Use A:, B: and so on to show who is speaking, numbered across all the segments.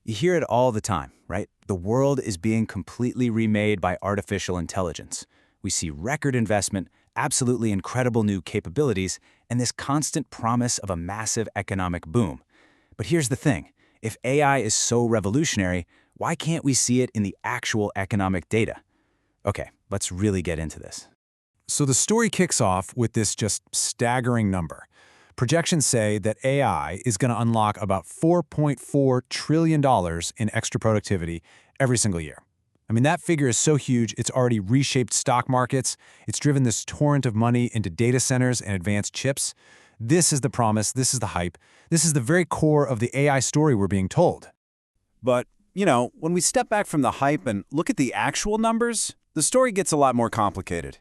A: You hear it all the time, right? The world is being completely remade by artificial intelligence. We see record investment, absolutely incredible new capabilities, and this constant promise of a massive economic boom. But here's the thing. If AI is so revolutionary, why can't we see it in the actual economic data? Okay, let's really get into this.
B: So the story kicks off with this just staggering number. Projections say that AI is going to unlock about $4.4 trillion in extra productivity every single year. I mean, that figure is so huge, it's already reshaped stock markets. It's driven this torrent of money into data centers and advanced chips. This is the promise. This is the hype. This is the very core of the AI story we're being told.
C: But, when we step back from the hype and look at the actual numbers, the story gets a lot more complicated.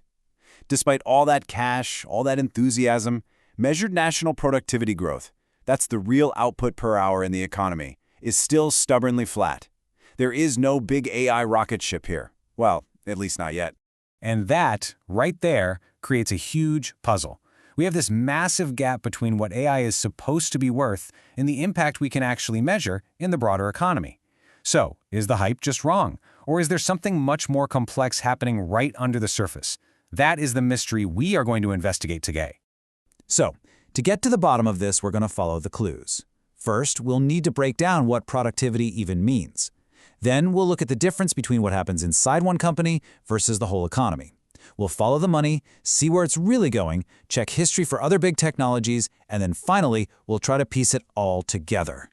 C: Despite all that cash, all that enthusiasm, measured national productivity growth, that's the real output per hour in the economy, is still stubbornly flat. There is no big AI rocket ship here. Well, at least not yet.
B: And that, right there, creates a huge puzzle. We have this massive gap between what AI is supposed to be worth and the impact we can actually measure in the broader economy. So, is the hype just wrong? Or is there something much more complex happening right under the surface? That is the mystery we are going to investigate today.
A: So, to get to the bottom of this, we're going to follow the clues. First, we'll need to break down what productivity even means. Then we'll look at the difference between what happens inside one company versus the whole economy. We'll follow the money, see where it's really going, check history for other big technologies, and then finally, we'll try to piece it all together.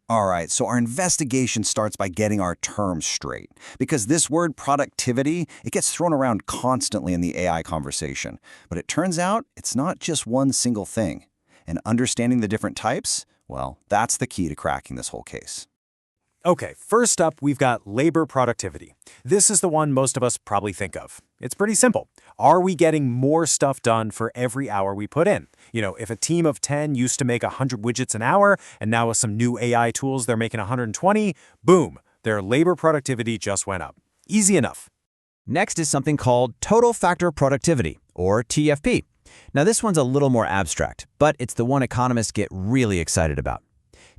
D: All right, so our investigation starts by getting our terms straight, because this word productivity, it gets thrown around constantly in the AI conversation. But it turns out it's not just one single thing. And understanding the different types, well, that's the key to cracking this whole case.
C: Okay, first up, we've got labor productivity. This is the one most of us probably think of. It's pretty simple. Are we getting more stuff done for every hour we put in? If a team of 10 used to make 100 widgets an hour, and now with some new AI tools they're making 120, boom, their labor productivity just went up. Easy enough.
E: Next is something called total factor productivity, or TFP. Now this one's a little more abstract, but it's the one economists get really excited about.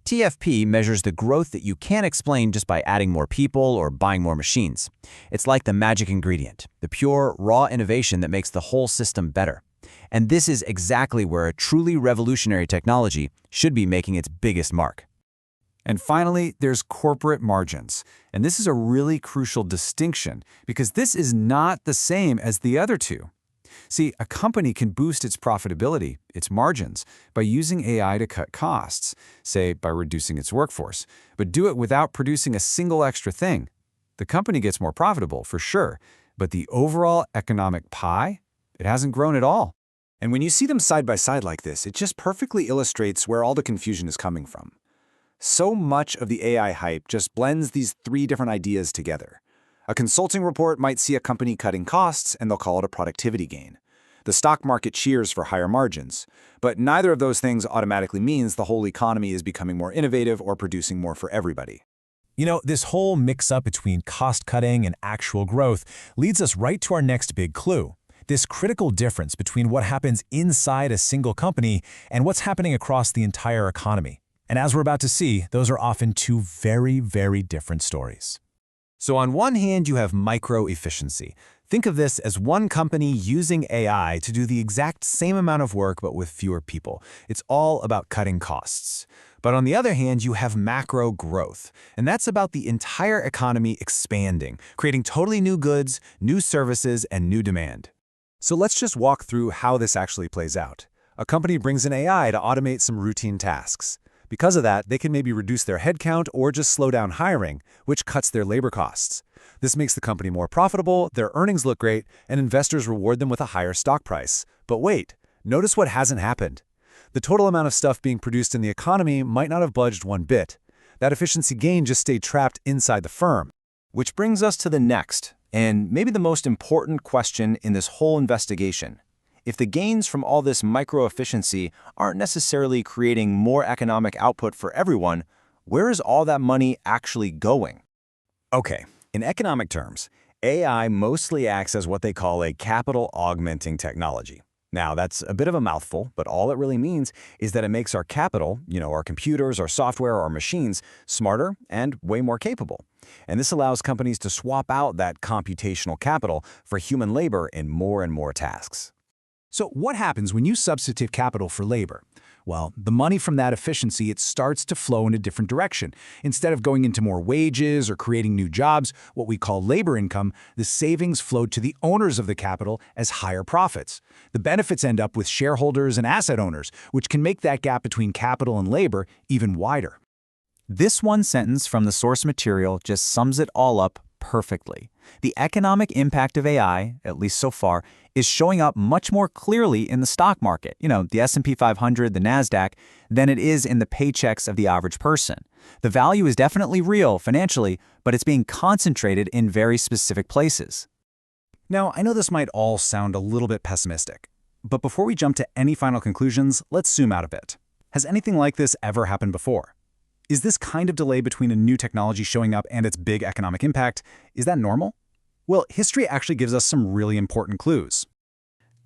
E: TFP measures the growth that you can't explain just by adding more people or buying more machines. It's like the magic ingredient, the pure, raw innovation that makes the whole system better. And this is exactly where a truly revolutionary technology should be making its biggest mark.
B: And finally, there's corporate margins. And this is a really crucial distinction because this is not the same as the other two. See, a company can boost its profitability, its margins, by using AI to cut costs, say by reducing its workforce, but do it without producing a single extra thing. The company gets more profitable, for sure, but the overall economic pie, it hasn't grown at all.
C: And when you see them side by side like this, it just perfectly illustrates where all the confusion is coming from. So much of the AI hype just blends these three different ideas together. A consulting report might see a company cutting costs, and they'll call it a productivity gain. The stock market cheers for higher margins, but neither of those things automatically means the whole economy is becoming more innovative or producing more for everybody.
B: This whole mix-up between cost-cutting and actual growth leads us right to our next big clue. This critical difference between what happens inside a single company and what's happening across the entire economy. And as we're about to see, those are often two very, very different stories. So on one hand, you have micro-efficiency. Think of this as one company using AI to do the exact same amount of work but with fewer people. It's all about cutting costs. But on the other hand, you have macro growth, and that's about the entire economy expanding, creating totally new goods, new services, and new demand.
C: So let's just walk through how this actually plays out. A company brings in AI to automate some routine tasks. Because of that, they can maybe reduce their headcount or just slow down hiring, which cuts their labor costs. This makes the company more profitable, their earnings look great, and investors reward them with a higher stock price. But wait, notice what hasn't happened. The total amount of stuff being produced in the economy might not have budged one bit. That efficiency gain just stayed trapped inside the firm. Which brings us to the next, and maybe the most important question in this whole investigation. If the gains from all this micro-efficiency aren't necessarily creating more economic output for everyone, where is all that money actually going?
A: Okay, in economic terms, AI mostly acts as what they call a capital-augmenting technology. Now, that's a bit of a mouthful, but all it really means is that it makes our capital, our computers, our software, our machines, smarter and way more capable. And this allows companies to swap out that computational capital for human labor in more and more tasks.
B: So what happens when you substitute capital for labor? Well, the money from that efficiency, it starts to flow in a different direction. Instead of going into more wages or creating new jobs, what we call labor income, the savings flow to the owners of the capital as higher profits. The benefits end up with shareholders and asset owners, which can make that gap between capital and labor even wider.
E: This one sentence from the source material just sums it all up perfectly. The economic impact of AI, at least so far, is showing up much more clearly in the stock market, the S&P 500, the NASDAQ, than it is in the paychecks of the average person. The value is definitely real financially, but it's being concentrated in very specific places.
B: Now, I know this might all sound a little bit pessimistic, but before we jump to any final conclusions, let's zoom out a bit. Has anything like this ever happened before? Is this kind of delay between a new technology showing up and its big economic impact, is that normal? Well, history actually gives us some really important clues.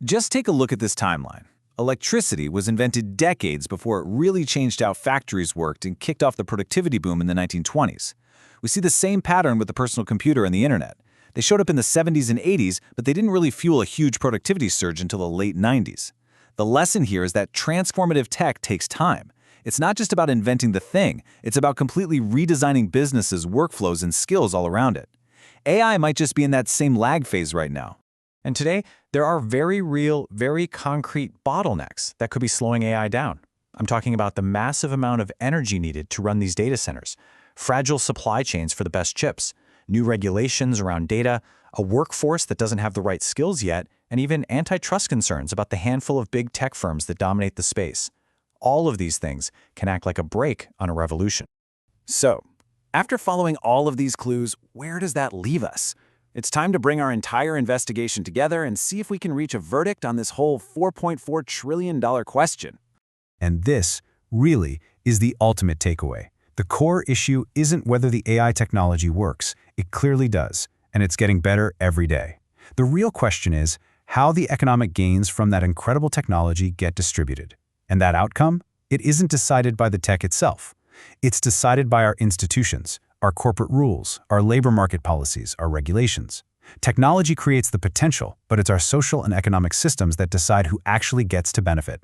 A: Just take a look at this timeline. Electricity was invented decades before it really changed how factories worked and kicked off the productivity boom in the 1920s. We see the same pattern with the personal computer and the internet. They showed up in the 70s and 80s, but they didn't really fuel a huge productivity surge until the late 90s. The lesson here is that transformative tech takes time. It's not just about inventing the thing, it's about completely redesigning businesses, workflows, and skills all around it. AI might just be in that same lag phase right now.
E: And today, there are very real, very concrete bottlenecks that could be slowing AI down. I'm talking about the massive amount of energy needed to run these data centers, fragile supply chains for the best chips, new regulations around data, a workforce that doesn't have the right skills yet, and even antitrust concerns about the handful of big tech firms that dominate the space. All of these things can act like a brake on a revolution.
A: So, after following all of these clues, where does that leave us? It's time to bring our entire investigation together and see if we can reach a verdict on this whole $4.4 trillion question.
B: And this, really, is the ultimate takeaway. The core issue isn't whether the AI technology works. It clearly does, and it's getting better every day. The real question is how the economic gains from that incredible technology get distributed. And that outcome? It isn't decided by the tech itself. It's decided by our institutions, our corporate rules, our labor market policies, our regulations. Technology creates the potential, but it's our social and economic systems that decide who actually gets to benefit.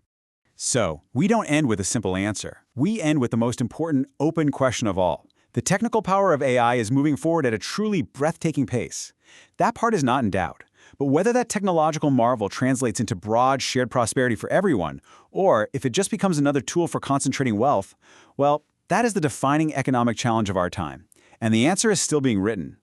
C: So, we don't end with a simple answer. We end with the most important open question of all. The technical power of AI is moving forward at a truly breathtaking pace. That part is not in doubt. But whether that technological marvel translates into broad, shared prosperity for everyone, or if it just becomes another tool for concentrating wealth, well, that is the defining economic challenge of our time. And the answer is still being written.